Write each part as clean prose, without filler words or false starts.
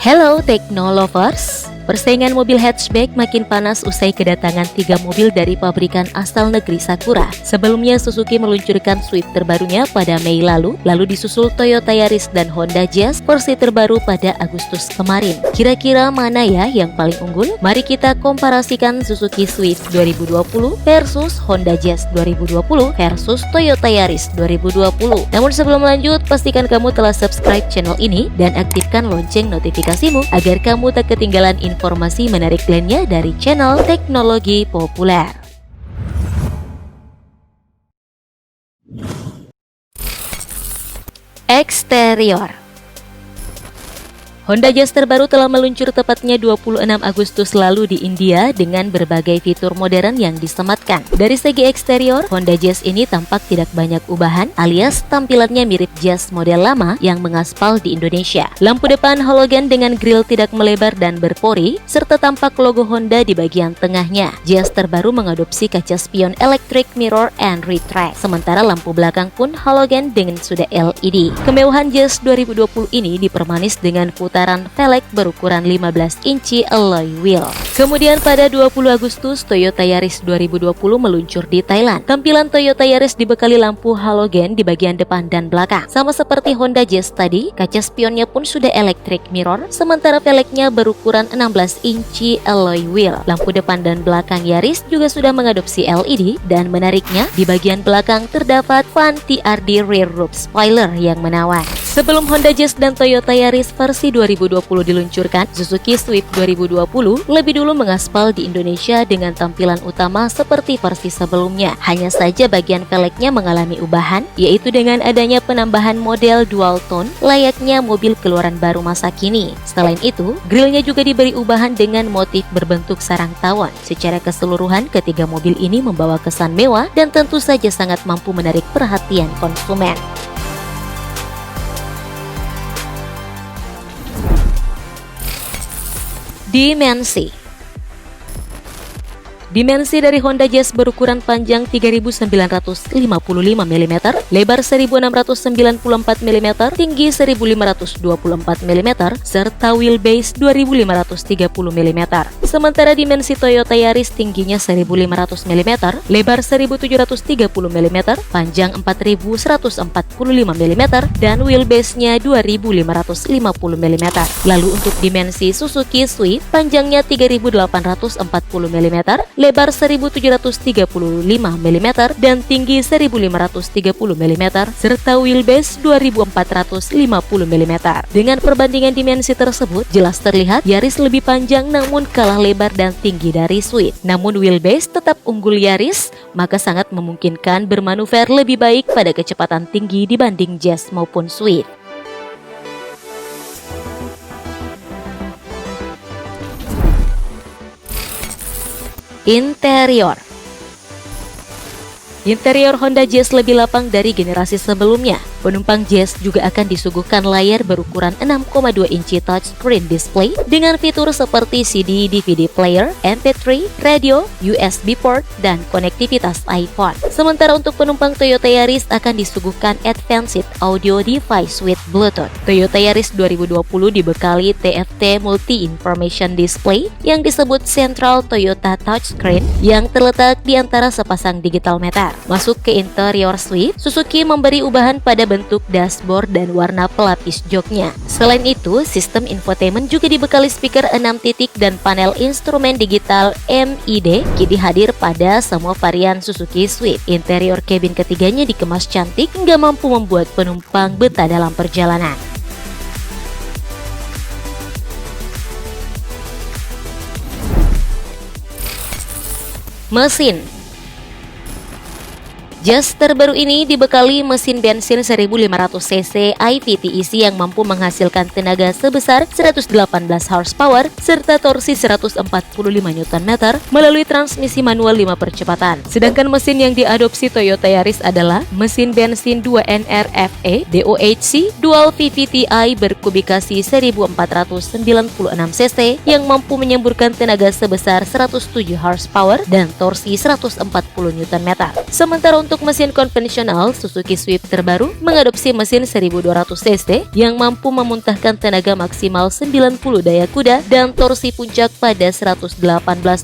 Hello Technolovers! Persaingan mobil hatchback makin panas usai kedatangan 3 mobil dari pabrikan asal negeri Sakura. Sebelumnya Suzuki meluncurkan Swift terbarunya pada Mei lalu disusul Toyota Yaris dan Honda Jazz versi terbaru pada Agustus kemarin. Kira-kira mana ya yang paling unggul? Mari kita komparasikan Suzuki Swift 2020 versus Honda Jazz 2020 versus Toyota Yaris 2020. Namun sebelum lanjut, pastikan kamu telah subscribe channel ini dan aktifkan lonceng notifikasimu agar kamu tak ketinggalan informasi menarik lainnya dari channel teknologi populer. Eksterior. Honda Jazz terbaru telah meluncur tepatnya 26 Agustus lalu di India dengan berbagai fitur modern yang disematkan. Dari segi eksterior, Honda Jazz ini tampak tidak banyak ubahan alias tampilannya mirip Jazz model lama yang mengaspal di Indonesia. Lampu depan halogen dengan grill tidak melebar dan berpori, serta tampak logo Honda di bagian tengahnya. Jazz terbaru mengadopsi kaca spion electric mirror and retract, sementara lampu belakang pun halogen dengan sudah LED. Kemewahan Jazz 2020 ini dipermanis dengan putaran velg berukuran 15 inci alloy wheel. Kemudian pada 20 Agustus, Toyota Yaris 2020 meluncur di Thailand. Tampilan Toyota Yaris dibekali lampu halogen di bagian depan dan belakang. Sama seperti Honda Jazz tadi, kaca spionnya pun sudah electric mirror, sementara velgnya berukuran 16 inci alloy wheel. Lampu depan dan belakang Yaris juga sudah mengadopsi LED, dan menariknya, di bagian belakang terdapat fan TRD rear roof spoiler yang menawan. Sebelum Honda Jazz dan Toyota Yaris versi 2020 diluncurkan, Suzuki Swift 2020 lebih dulu mengaspal di Indonesia dengan tampilan utama seperti versi sebelumnya. Hanya saja bagian velgnya mengalami ubahan, yaitu dengan adanya penambahan model dual tone layaknya mobil keluaran baru masa kini. Selain itu, grillnya juga diberi ubahan dengan motif berbentuk sarang tawon. Secara keseluruhan, ketiga mobil ini membawa kesan mewah dan tentu saja sangat mampu menarik perhatian konsumen. Dimensi dari Honda Jazz berukuran panjang 3.955 mm, lebar 1.694 mm, tinggi 1.524 mm, serta wheelbase 2.530 mm. Sementara dimensi Toyota Yaris tingginya 1.500 mm, lebar 1.730 mm, panjang 4.145 mm, dan wheelbase-nya 2.550 mm. Lalu untuk dimensi Suzuki Swift, panjangnya 3.840 mm, lebar 1735 mm dan tinggi 1530 mm serta wheelbase 2450 mm. Dengan perbandingan dimensi tersebut, jelas terlihat Yaris lebih panjang namun kalah lebar dan tinggi dari Swift. Namun wheelbase tetap unggul Yaris, maka sangat memungkinkan bermanuver lebih baik pada kecepatan tinggi dibanding Jazz maupun Swift. Interior Honda Jazz lebih lapang dari generasi sebelumnya. Penumpang Jazz juga akan disuguhkan layar berukuran 6,2 inci touchscreen display dengan fitur seperti CD, DVD player, MP3, radio, USB port, dan konektivitas iPhone. Sementara untuk penumpang Toyota Yaris akan disuguhkan Advanced Audio Device with Bluetooth. Toyota Yaris 2020 dibekali TFT Multi Information Display yang disebut Central Toyota Touchscreen yang terletak di antara sepasang digital meter. Masuk ke interior Swift, Suzuki memberi ubahan pada bentuk dashboard dan warna pelapis joknya. Selain itu, sistem infotainment juga dibekali speaker 6 titik dan panel instrumen digital MID kini hadir pada semua varian Suzuki Swift. Interior kabin ketiganya dikemas cantik hingga mampu membuat penumpang betah dalam perjalanan. Mesin Jazz terbaru ini dibekali mesin bensin 1500cc IVTEC yang mampu menghasilkan tenaga sebesar 118 horsepower serta torsi 145 Nm melalui transmisi manual 5 percepatan. Sedangkan mesin yang diadopsi Toyota Yaris adalah mesin bensin 2NRFE DOHC Dual VVT-i berkubikasi 1496cc yang mampu menyemburkan tenaga sebesar 107 horsepower dan torsi 140 Nm. Sementara untuk untuk mesin konvensional, Suzuki Swift terbaru mengadopsi mesin 1200 cc yang mampu memuntahkan tenaga maksimal 90 daya kuda dan torsi puncak pada 118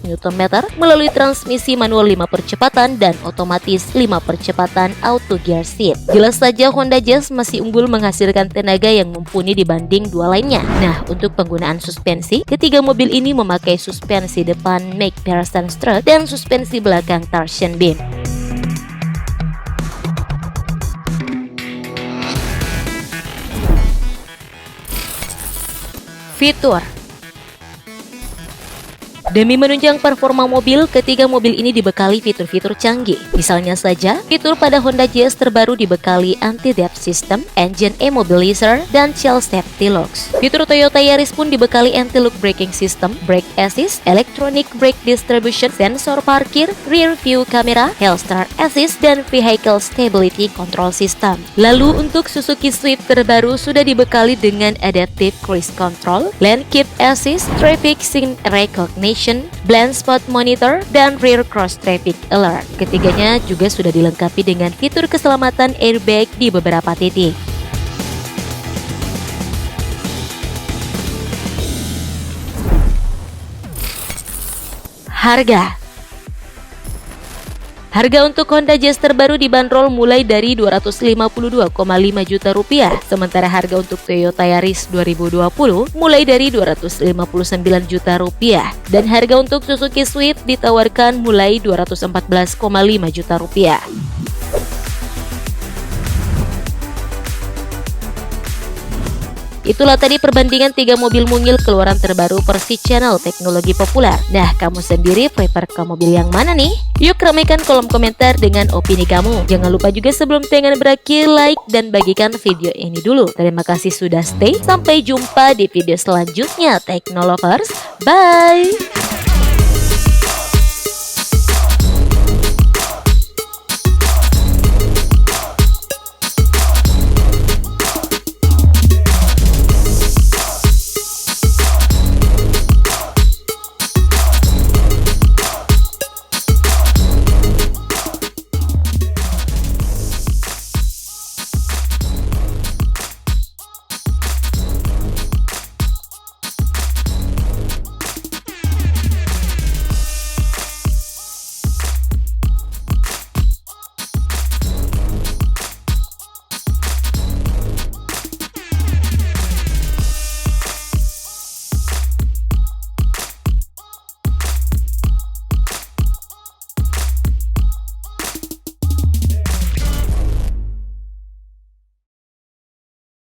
Nm melalui transmisi manual 5 percepatan dan otomatis 5 percepatan auto gear shift. Jelas saja Honda Jazz masih unggul menghasilkan tenaga yang mumpuni dibanding dua lainnya. Nah, untuk penggunaan suspensi, ketiga mobil ini memakai suspensi depan McPherson strut dan suspensi belakang torsion beam. Fitur. Demi menunjang performa mobil, ketiga mobil ini dibekali fitur-fitur canggih. Misalnya saja, fitur pada Honda Jazz terbaru dibekali anti-theft system, engine immobilizer, dan child safety locks. Fitur Toyota Yaris pun dibekali anti-lock braking system, brake assist, electronic brake distribution, sensor parkir, rear view camera, hill start assist, dan vehicle stability control system. Lalu untuk Suzuki Swift terbaru sudah dibekali dengan adaptive cruise control, lane keep assist, traffic scene recognition, blind spot monitor, dan rear cross traffic alert. Ketiganya juga sudah dilengkapi dengan fitur keselamatan airbag di beberapa titik. Harga untuk Honda Jazz terbaru dibanderol mulai dari Rp252,5 juta, sementara harga untuk Toyota Yaris 2020 mulai dari Rp259 juta, dan harga untuk Suzuki Swift ditawarkan mulai Rp214,5 juta. Itulah tadi perbandingan 3 mobil mungil keluaran terbaru versi channel teknologi populer. Nah, kamu sendiri prefer ke mobil yang mana nih? Yuk ramaikan kolom komentar dengan opini kamu. Jangan lupa juga sebelum tayangan berakhir, like dan bagikan video ini dulu. Terima kasih sudah stay. Sampai jumpa di video selanjutnya, Teknolovers. Bye!